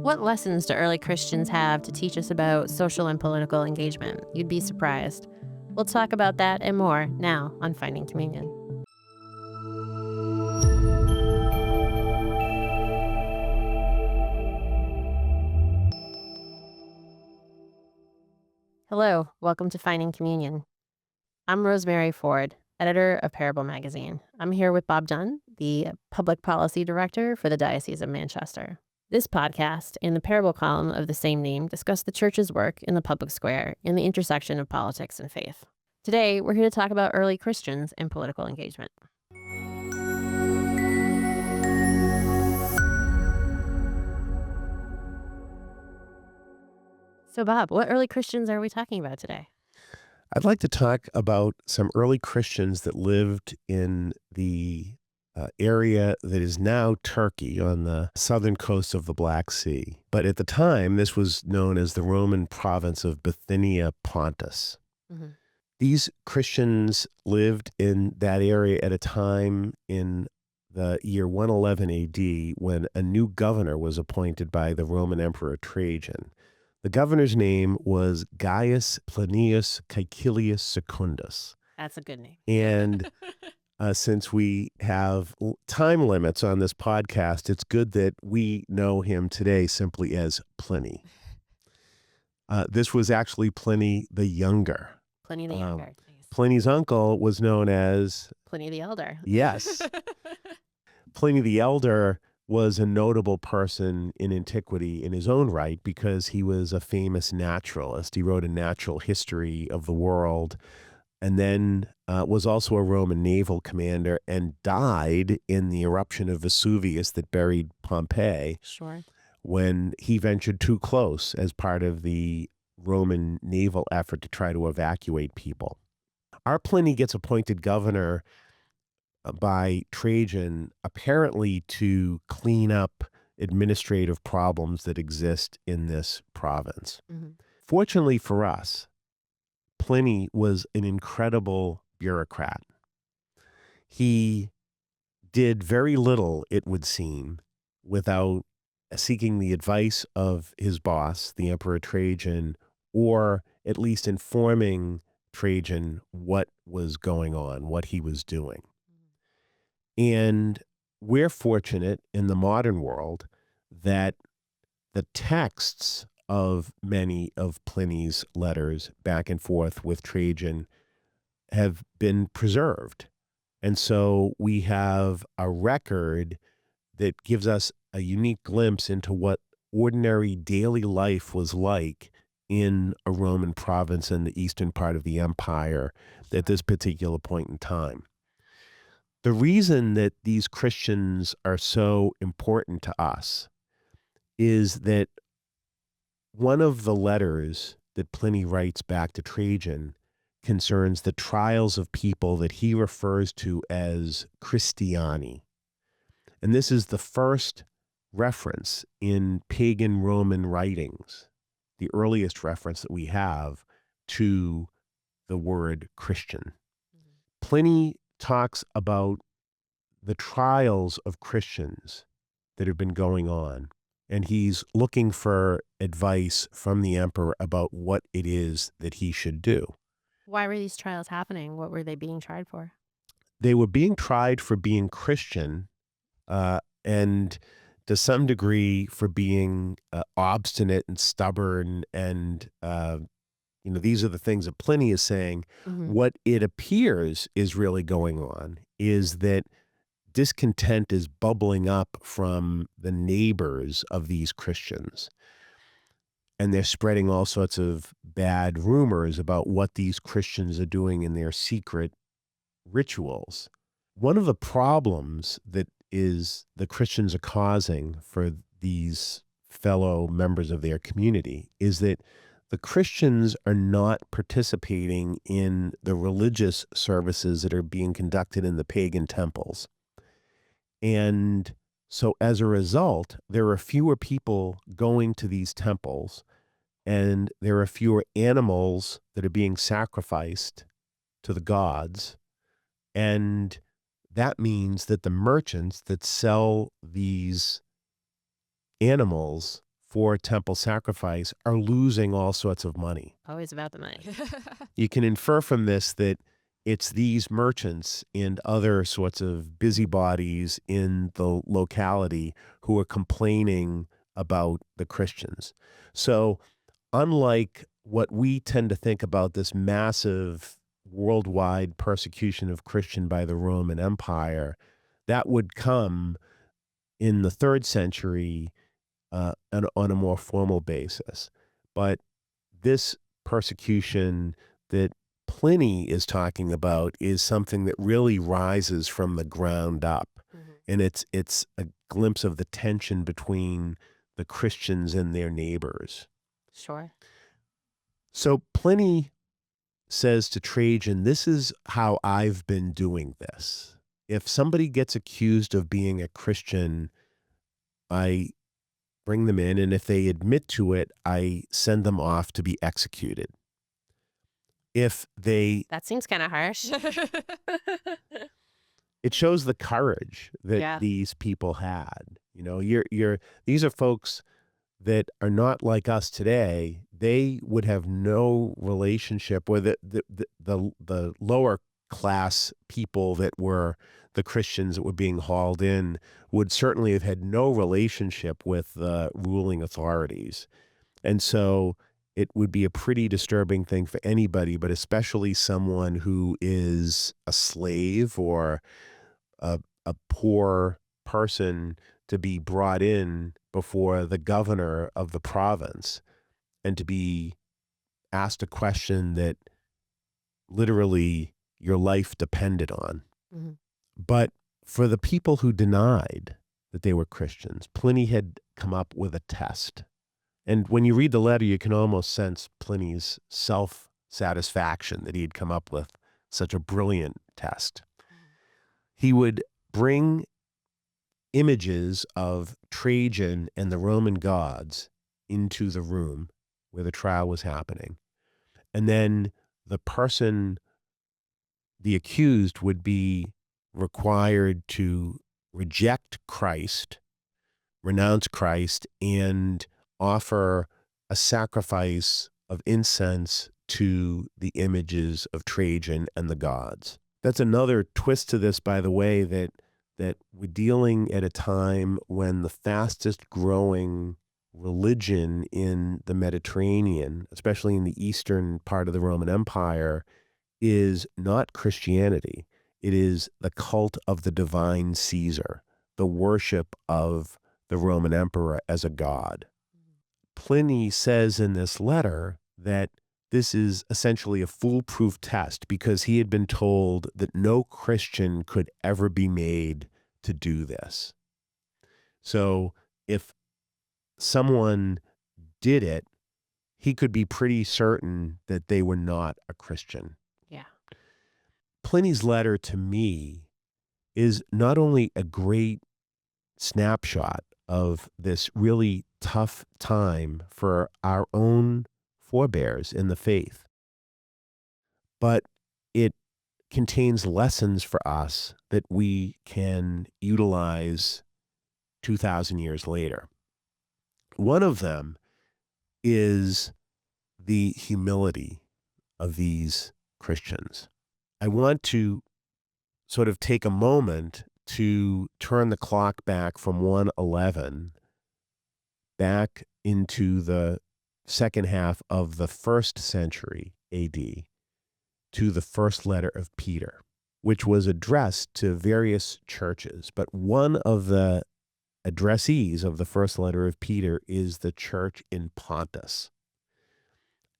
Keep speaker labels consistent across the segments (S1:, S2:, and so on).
S1: What lessons do early Christians have to teach us about social and political engagement? You'd be surprised. We'll talk about that and more now on Finding Communion. Hello, welcome to Finding Communion. I'm Rosemary Ford, editor of Parable Magazine. I'm here with Bob Dunn, the Public Policy Director for the Diocese of Manchester. This podcast and the Parable column of the same name discuss the Church's work in the public square in the intersection of politics and faith. Today, we're here to talk about early Christians and political engagement. So, Bob, what early Christians are we talking about today?
S2: I'd like to talk about some early Christians that lived in the area that is now Turkey on the southern coast of the Black Sea. But at the time, this was known as the Roman province of Bithynia Pontus.
S1: Mm-hmm.
S2: These Christians lived in that area at a time in the year 111 AD when a new governor was appointed by the Roman Emperor Trajan. The governor's name was Gaius Plinius Caecilius Secundus.
S1: That's a good name.
S2: And since we have time limits on this podcast, it's good that we know him today simply as Pliny. This was actually Pliny the Younger.
S1: Pliny the Younger. Nice.
S2: Pliny's uncle was known as
S1: Pliny the Elder.
S2: Yes. Pliny the Elder was a notable person in antiquity in his own right because he was a famous naturalist. He wrote a natural history of the world and then was also a Roman naval commander and died in the eruption of Vesuvius that buried Pompeii.
S1: Sure.
S2: When he ventured too close as part of the Roman naval effort to try to evacuate people. Our Pliny gets appointed governor by Trajan apparently to clean up administrative problems that exist in this province.
S1: Mm-hmm.
S2: Fortunately for us, Pliny was an incredible bureaucrat. He did very little, it would seem, without seeking the advice of his boss, the Emperor Trajan, or at least informing Trajan what was going on, what he was doing. And we're fortunate in the modern world that the texts of many of Pliny's letters back and forth with Trajan have been preserved. And so we have a record that gives us a unique glimpse into what ordinary daily life was like in a Roman province in the eastern part of the empire at this particular point in time. The reason that these Christians are so important to us is that one of the letters that Pliny writes back to Trajan concerns the trials of people that he refers to as Christiani. And this is the first reference in pagan Roman writings, the earliest reference that we have to the word Christian. Mm-hmm. Pliny talks about the trials of Christians that have been going on, and he's looking for advice from the emperor about what it is that he should do.
S1: Why were these trials happening? What were they being tried for?
S2: They were being tried for being Christian and to some degree for being obstinate and stubborn and these are the things that Pliny is saying. Mm-hmm. What it appears is really going on is that discontent is bubbling up from the neighbors of these Christians. And they're spreading all sorts of bad rumors about what these Christians are doing in their secret rituals. One of the problems that is the Christians are causing for these fellow members of their community is that the Christians are not participating in the religious services that are being conducted in the pagan temples. And so as a result, there are fewer people going to these temples, and there are fewer animals that are being sacrificed to the gods. And that means that the merchants that sell these animals for temple sacrifice are losing all sorts of money.
S1: Always about the money.
S2: You can infer from this that it's these merchants and other sorts of busybodies in the locality who are complaining about the Christians. So, unlike what we tend to think about this massive worldwide persecution of Christian by the Roman Empire, that would come in the 3rd century on a more formal basis. But this persecution that Pliny is talking about is something that really rises from the ground up.
S1: Mm-hmm.
S2: And it's a glimpse of the tension between the Christians and their neighbors.
S1: Sure.
S2: So Pliny says to Trajan, this is how I've been doing this. If somebody gets accused of being a Christian, I bring them in, and if they admit to it, I send them off to be executed.
S1: That seems kind of harsh.
S2: It shows the courage that these people had. You know, these are folks that are not like us today. They would have no relationship with the lower class people that were the Christians that were being hauled in would certainly have had no relationship with the ruling authorities. And so it would be a pretty disturbing thing for anybody, but especially someone who is a slave or a poor person, to be brought in before the governor of the province and to be asked a question that literally your life depended on.
S1: Mm-hmm.
S2: But for the people who denied that they were Christians, Pliny had come up with a test. And when you read the letter, you can almost sense Pliny's self-satisfaction that he had come up with such a brilliant test. He would bring images of Trajan and the Roman gods into the room where the trial was happening. And then the accused, would be required to reject Christ, renounce Christ, and offer a sacrifice of incense to the images of Trajan and the gods. That's another twist to this, by the way, that we're dealing at a time when the fastest growing religion in the Mediterranean, especially in the eastern part of the Roman Empire, is not Christianity. It is the cult of the divine Caesar, the worship of the Roman emperor as a god. Pliny says in this letter that this is essentially a foolproof test because he had been told that no Christian could ever be made to do this. So if someone did it, he could be pretty certain that they were not a Christian.
S1: Yeah.
S2: Pliny's letter to me is not only a great snapshot of this really tough time for our own forebears in the faith, but it contains lessons for us that we can utilize 2,000 years later. One of them is the humility of these Christians. I want to sort of take a moment to turn the clock back from 111 back into the second half of the 1st century AD to the first letter of Peter, which was addressed to various churches. But one of the addressees of the first letter of Peter is the church in Pontus.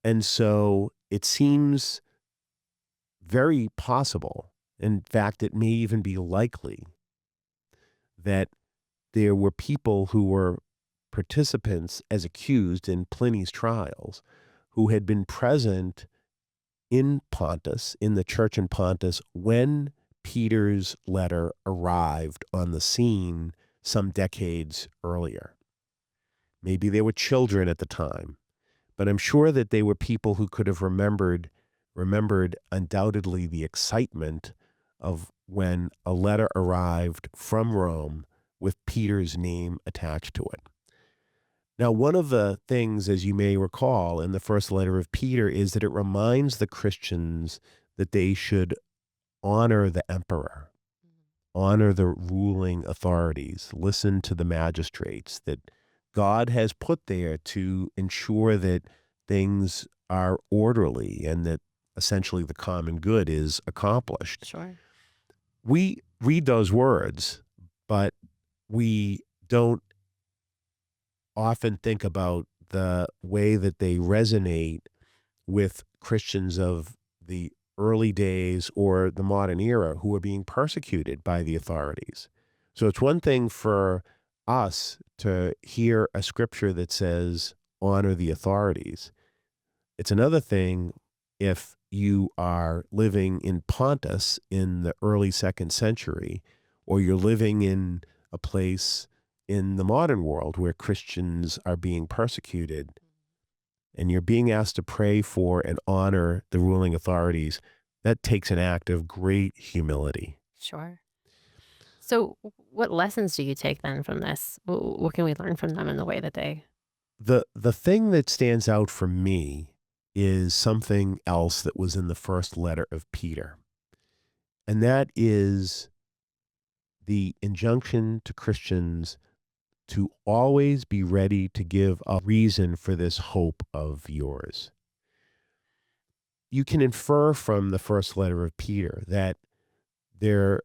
S2: And so it seems very possible, in fact, it may even be likely, that there were people who were participants as accused in Pliny's trials who had been present in Pontus, in the church in Pontus, when Peter's letter arrived on the scene some decades earlier. Maybe they were children at the time, but I'm sure that they were people who could have remembered undoubtedly the excitement of when a letter arrived from Rome with Peter's name attached to it. Now, one of the things, as you may recall, in the first letter of Peter is that it reminds the Christians that they should honor the emperor, honor the ruling authorities, listen to the magistrates that God has put there to ensure that things are orderly and that essentially the common good is accomplished.
S1: Sure.
S2: We read those words, but we don't often think about the way that they resonate with Christians of the early days or the modern era who are being persecuted by the authorities. So it's one thing for us to hear a scripture that says, honor the authorities. It's another thing if you are living in Pontus in the early second century, or you're living in a place in the modern world where Christians are being persecuted and you're being asked to pray for and honor the ruling authorities. That takes an act of great humility.
S1: Sure. So, what lessons do you take then from this? What can we learn from them in the way that they?
S2: The thing that stands out for me is something else that was in the first letter of Peter. And that is the injunction to Christians to always be ready to give a reason for this hope of yours. You can infer from the first letter of Peter that there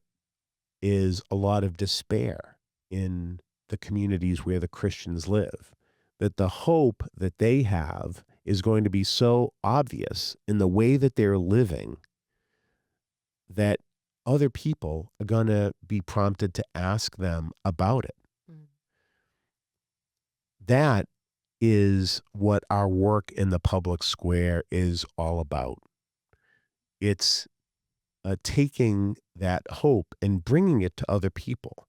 S2: is a lot of despair in the communities where the Christians live, that the hope that they have is going to be so obvious in the way that they're living that other people are going to be prompted to ask them about it.
S1: Mm.
S2: That is what our work in the public square is all about. It's taking that hope and bringing it to other people.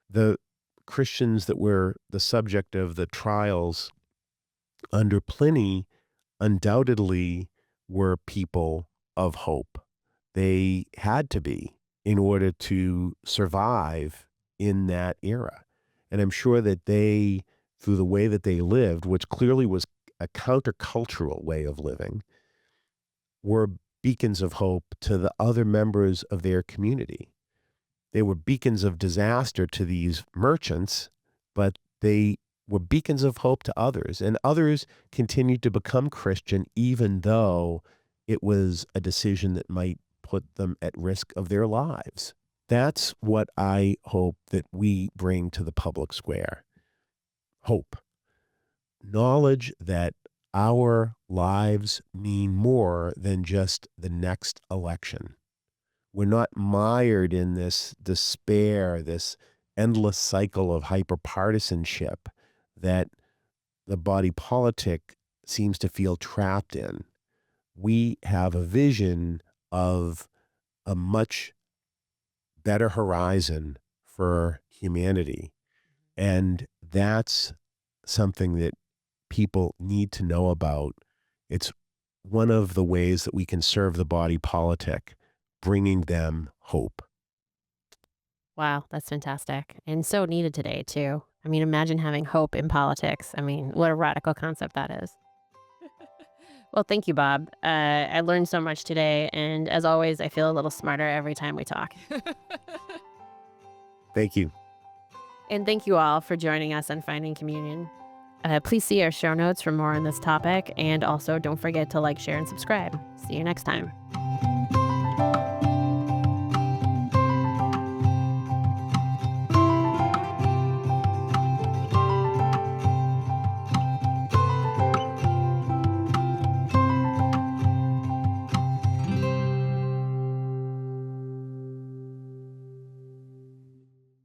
S2: The Christians that were the subject of the trials under Pliny undoubtedly were people of hope. They had to be in order to survive in that era. And I'm sure that they, through the way that they lived, which clearly was a countercultural way of living, were beacons of hope to the other members of their community. They were beacons of disaster to these merchants, but they were beacons of hope to others. And others continued to become Christian, even though it was a decision that might put them at risk of their lives. That's what I hope that we bring to the public square. Hope. Knowledge that our lives mean more than just the next election. We're not mired in this despair, this endless cycle of hyperpartisanship that the body politic seems to feel trapped in. We have a vision of a much better horizon for humanity. And that's something that people need to know about. It's one of the ways that we can serve the body politic, bringing them hope.
S1: Wow, that's fantastic. And so needed today, too. I mean, imagine having hope in politics. I mean, what a radical concept that is. Well, thank you, Bob. I learned so much today. And as always, I feel a little smarter every time we talk.
S2: Thank you.
S1: And thank you all for joining us on Finding Communion. Please see our show notes for more on this topic. And also, don't forget to like, share, and subscribe. See you next time.